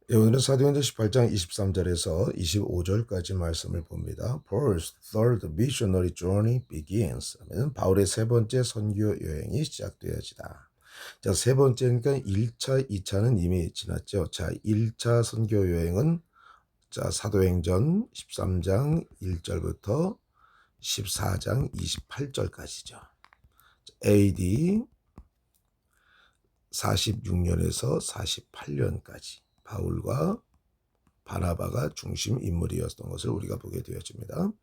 예, 오늘은 사도행전 18장 23절에서 25절까지 말씀을 봅니다. Paul's third missionary journey begins. 하면 바울의 세 번째 선교 여행이 시작되어지다. 자, 세 번째니까 1차, 2차는 이미 지났죠. 자, 1차 선교 여행은 자, 사도행전 13장 1절부터 14장 28절까지죠. AD 46년에서 48년까지 바울과 바나바가 중심 인물이었던 것을 우리가 보게 되어집니다.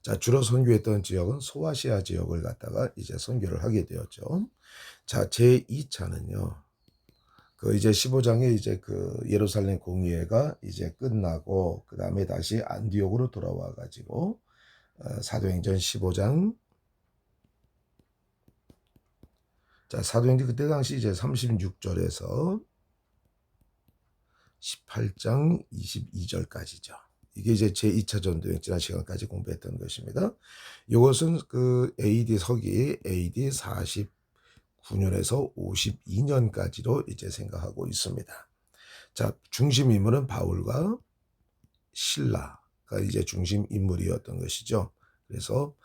자, 주로 선교했던 지역은 소아시아 지역을 갖다가 이제 선교를 하게 되었죠. 자, 제 2차는요. 그 이제 15장에 이제 그 예루살렘 공의회가 이제 끝나고 그 다음에 다시 안디옥으로 돌아와 가지고 사도행전 15장. 자, 사도행전 그때 당시 이제 36절에서 18장 22절까지죠. 이게 이제 제2차 전도행 지난 시간까지 공부했던 것입니다. 이것은 그 AD 서기 AD 49년에서 52년까지로 이제 생각하고 있습니다. 자, 중심 인물은 바울과 실라가 이제 중심 인물이었던 것이죠. 그래서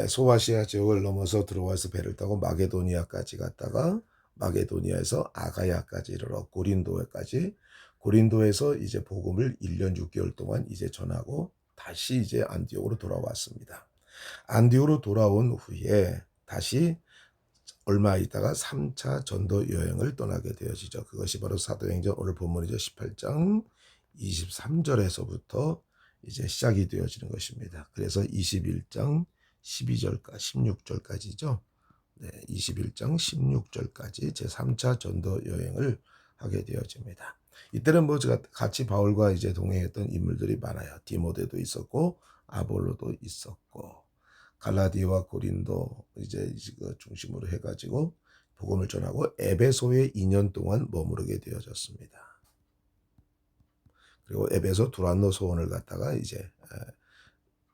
소아시아 지역을 넘어서 들어와서 배를 타고 마게도니아까지 갔다가 마게도니아에서 아가야까지 이르러 고린도에서 이제 복음을 1년 6개월 동안 이제 전하고 다시 이제 안디옥으로 돌아왔습니다. 안디옥으로 돌아온 후에 다시 얼마 있다가 3차 전도 여행을 떠나게 되어지죠. 그것이 바로 사도행전 오늘 본문이죠. 18장 23절에서부터 이제 시작이 되어지는 것입니다. 그래서 21장 12절까지 16절까지죠. 네, 21장 16절까지 제3차 전도 여행을 하게 되어집니다. 이때는 뭐 같이 바울과 이제 동행했던 인물들이 많아요. 디모데도 있었고 아볼로도 있었고 갈라디아와 고린도 이제 그 중심으로 해가지고 복음을 전하고 에베소에 2년 동안 머무르게 되어졌습니다. 그리고 에베소 두란노 소원을 갖다가 이제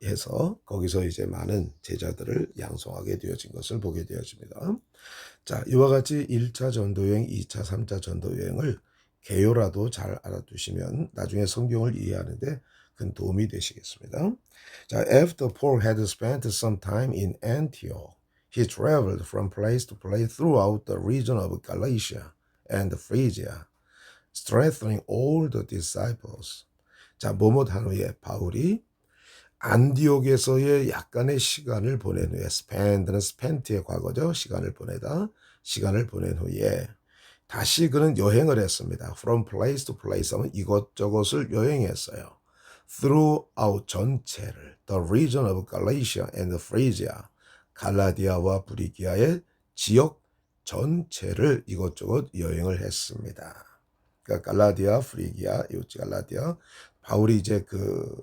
해서 거기서 이제 많은 제자들을 양성하게 되어진 것을 보게 되어집니다. 자, 이와 같이 1차 전도여행, 2차, 3차 전도여행을 개요라도 잘 알아두시면 나중에 성경을 이해하는데 큰 도움이 되시겠습니다. 자, after Paul had spent some time in Antioch, he traveled from place to place throughout the region of Galatia and Phrygia, strengthening all the disciples. 자, 뭐뭐한 후에 바울이 안디옥에서의 약간의 시간을 보낸 후에 spend는 spent의 과거죠. 시간을 보낸 후에 다시 그는 여행을 했습니다. From place to place 하면 이것저것을 여행했어요. Throughout 전체를 The region of Galatia and Phrygia 갈라디아와 브리기아의 지역 전체를 이것저것 여행을 했습니다. 그러니까 갈라디아, 프리기아, 이웃 갈라디아 바울이 이제 그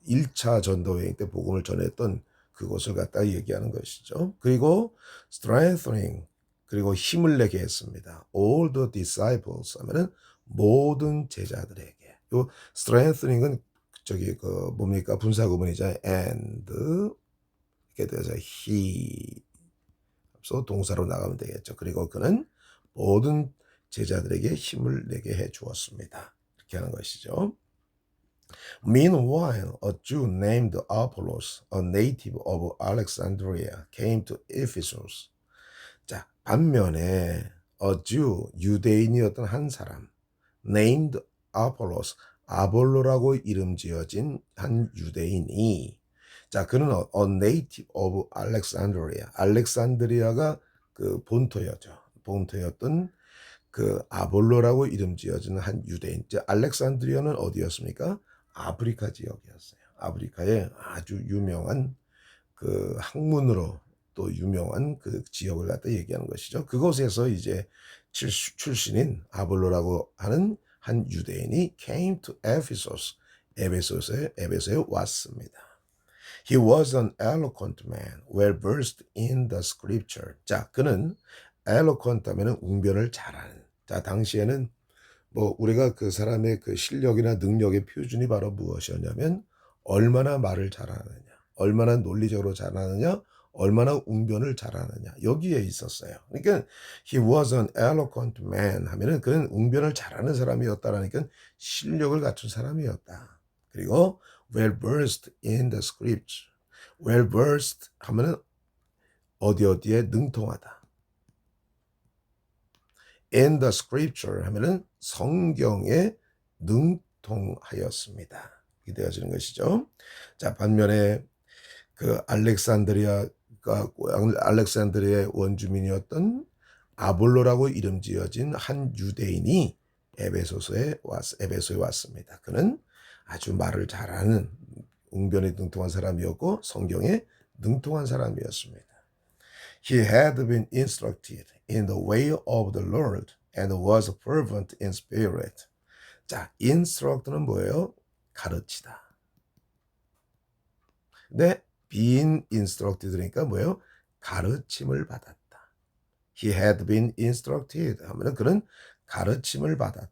1차 전도여행 때 복음을 전했던 그곳을 갖다 얘기하는 것이죠. 그리고 strengthening 그리고 힘을 내게 했습니다. All the disciples 하면은 모든 제자들에게. 요 strengthening은 저기 그 뭡니까 분사구문이죠. And 이렇게 돼서 he 그래서 동사로 나가면 되겠죠. 그리고 그는 모든 제자들에게 힘을 내게 해 주었습니다. 이렇게 하는 것이죠. Meanwhile, a Jew named Apollos, a native of Alexandria, came to Ephesus. 자, 반면에 a Jew, 유대인이었던 한 사람, named Apollos, 아볼로라고 이름 지어진 한 유대인이 자, 그는 a native of Alexandria. 알렉산드리아가 그 본토였던 그 아볼로라고 이름 지어진 한 유대인. 알렉산드리아는 어디였습니까? 아프리카 지역이었어요. 아프리카의 아주 유명한 그 학문으로 또 유명한 그 지역을 갖다 얘기하는 것이죠. 그곳에서 이제 출신인 아볼로라고 하는 한 유대인이 came to Ephesus, 에베소에 왔습니다. He was an eloquent man, well versed in the scripture. 자, 그는 eloquent 하면은 웅변을 잘하는. 자, 당시에는 뭐 우리가 그 사람의 그 실력이나 능력의 표준이 바로 무엇이었냐면 얼마나 말을 잘하느냐, 얼마나 논리적으로 잘하느냐, 얼마나 웅변을 잘하느냐 여기에 있었어요. 그러니까 he was an eloquent man 하면은 그는 웅변을 잘하는 사람이었다라니까 실력을 갖춘 사람이었다. 그리고 well versed in the scripture. well versed 하면은 어디에 능통하다. in the scripture 하면은 성경에 능통하였습니다. 이렇게 되어지는 것이죠. 자, 반면에 그 알렉산드리아의 원주민이었던 아볼로라고 이름 지어진 한 유대인이 에베소에 왔습니다. 그는 아주 말을 잘하는 웅변에 능통한 사람이었고 성경에 능통한 사람이었습니다. He had been instructed in the way of the Lord and was fervent in spirit. 자, instruct는 뭐예요? 가르치다. 근데 being instructed니까 뭐예요? 가르침을 받았다. He had been instructed 하면은 그는 가르침을 받았다.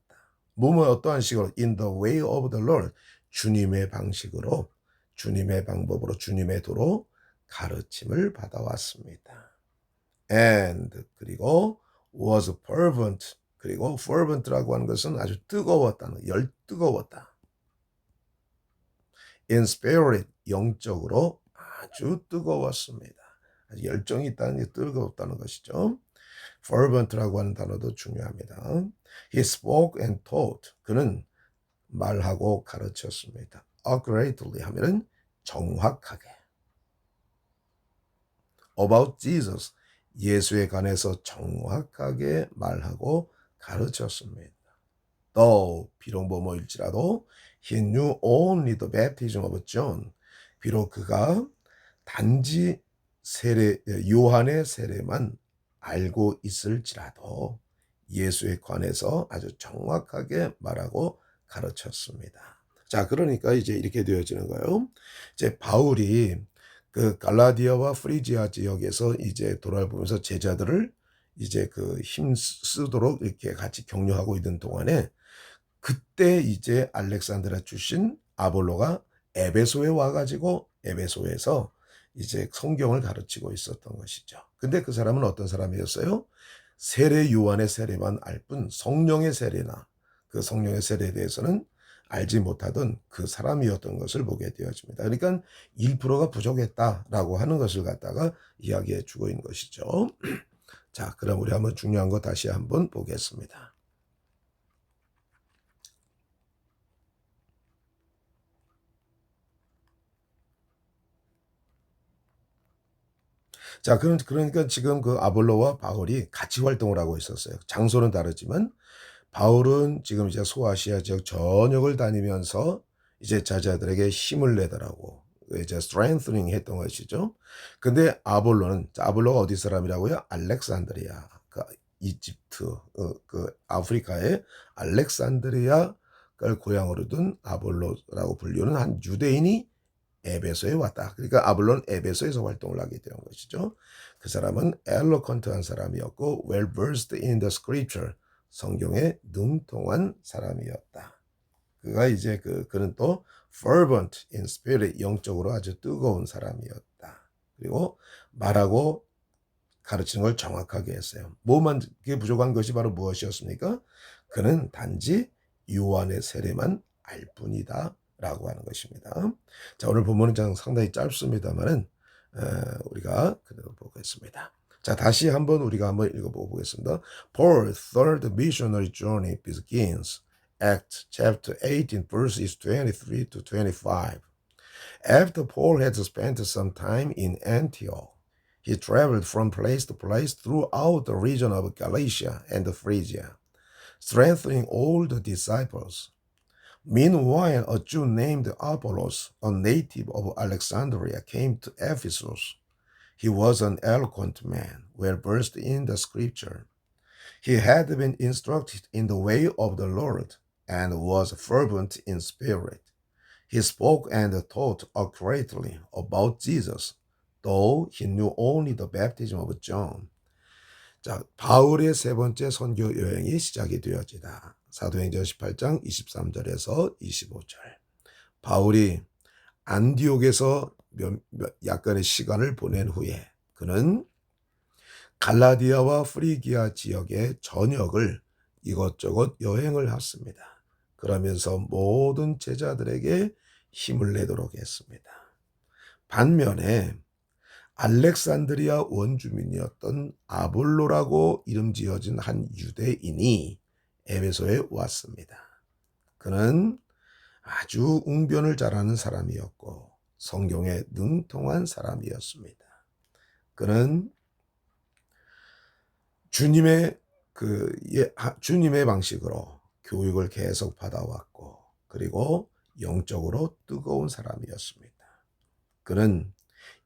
어떠한 식으로 in the way of the Lord 주님의 방식으로 주님의 방법으로 주님의 도로 가르침을 받아왔습니다. And 그리고 was fervent 그리고 fervent라고 하는 것은 아주 뜨거웠다는 열뜨거웠다. In spirit 영적으로 아주 뜨거웠습니다. 아주 열정이 있다는 게 뜨거웠다는 것이죠. fervent라고 하는 단어도 중요합니다. He spoke and taught. 그는 말하고 가르쳤습니다. accurately 하면은 정확하게. about Jesus. 예수에 관해서 정확하게 말하고 가르쳤습니다. though 비록 뭐일지라도 he knew only the baptism of John. 비록 그가 단지 요한의 세례만 알고 있을지라도 예수에 관해서 아주 정확하게 말하고 가르쳤습니다. 자, 그러니까 이제 이렇게 되어지는 거예요. 이제 바울이 그 갈라디아와 프리지아 지역에서 이제 돌아보면서 제자들을 이제 그 힘 쓰도록 이렇게 같이 격려하고 있는 동안에 그때 이제 알렉산드리아 출신 아볼로가 에베소에 와가지고 에베소에서 이제 성경을 가르치고 있었던 것이죠. 근데 그 사람은 어떤 사람이었어요? 세례 요한의 세례만 알 뿐 성령의 세례나 그 성령의 세례에 대해서는 알지 못하던 그 사람이었던 것을 보게 되어집니다. 그러니까 1%가 부족했다라고 하는 것을 갖다가 이야기해 주고 있는 것이죠. 자, 그럼 우리 한번 중요한 거 다시 한번 보겠습니다. 자, 그러니까 지금 그 아볼로와 바울이 같이 활동을 하고 있었어요. 장소는 다르지만 바울은 지금 이제 소아시아 지역 전역을 다니면서 이제 제자들에게 힘을 내더라고 이제 strengthening 했던 것이죠. 근데 아볼로가 어디 사람이라고요? 알렉산드리아, 그 이집트, 그 아프리카의 알렉산드리아를 고향으로 둔 아볼로라고 불리는 한 유대인이 에베소에 왔다. 그러니까 아볼로는 에베소에서 활동을 하게 된 것이죠. 그 사람은 eloquent한 사람이었고 well versed in the scripture. 성경에 능통한 사람이었다. 그가 이제 그는 또 fervent in spirit 영적으로 아주 뜨거운 사람이었다. 그리고 말하고 가르치는 걸 정확하게 했어요. 뭐만 그게 부족한 것이 바로 무엇이었습니까? 그는 단지 요한의 세례만 알 뿐이다. 라고 하는 것입니다. 자, 오늘 본문은 상당히 짧습니다만은 우리가 그대로 보겠습니다. 자, 다시 한번 우리가 한번 읽어보겠습니다. Paul's third missionary journey begins. Acts chapter 18 verses 23 to 25. After Paul had spent some time in Antioch, he traveled from place to place throughout the region of Galatia and Phrygia, strengthening all the disciples. Meanwhile, a Jew named Apollos, a native of Alexandria, came to Ephesus. He was an eloquent man, well versed in the scripture. He had been instructed in the way of the Lord and was fervent in spirit. He spoke and taught accurately about Jesus, though he knew only the baptism of John. 자, 바울의 세 번째 선교 여행이 시작이 되어지다. 사도행전 18장 23절에서 25절. 바울이 안디옥에서 약간의 시간을 보낸 후에 그는 갈라디아와 프리기아 지역의 전역을 이것저것 여행을 했습니다. 그러면서 모든 제자들에게 힘을 내도록 했습니다. 반면에 알렉산드리아 원주민이었던 아볼로라고 이름 지어진 한 유대인이 에베소에 왔습니다. 그는 아주 웅변을 잘하는 사람이었고 성경에 능통한 사람이었습니다. 그는 주님의 방식으로 교육을 계속 받아왔고 그리고 영적으로 뜨거운 사람이었습니다. 그는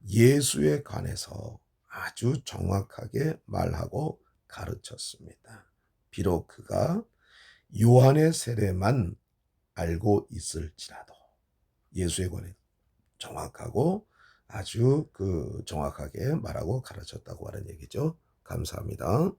예수에 관해서 아주 정확하게 말하고 가르쳤습니다. 비록 그가 요한의 세례만 알고 있을지라도 예수에 관해 정확하고 아주 정확하게 말하고 가르쳤다고 하는 얘기죠. 감사합니다.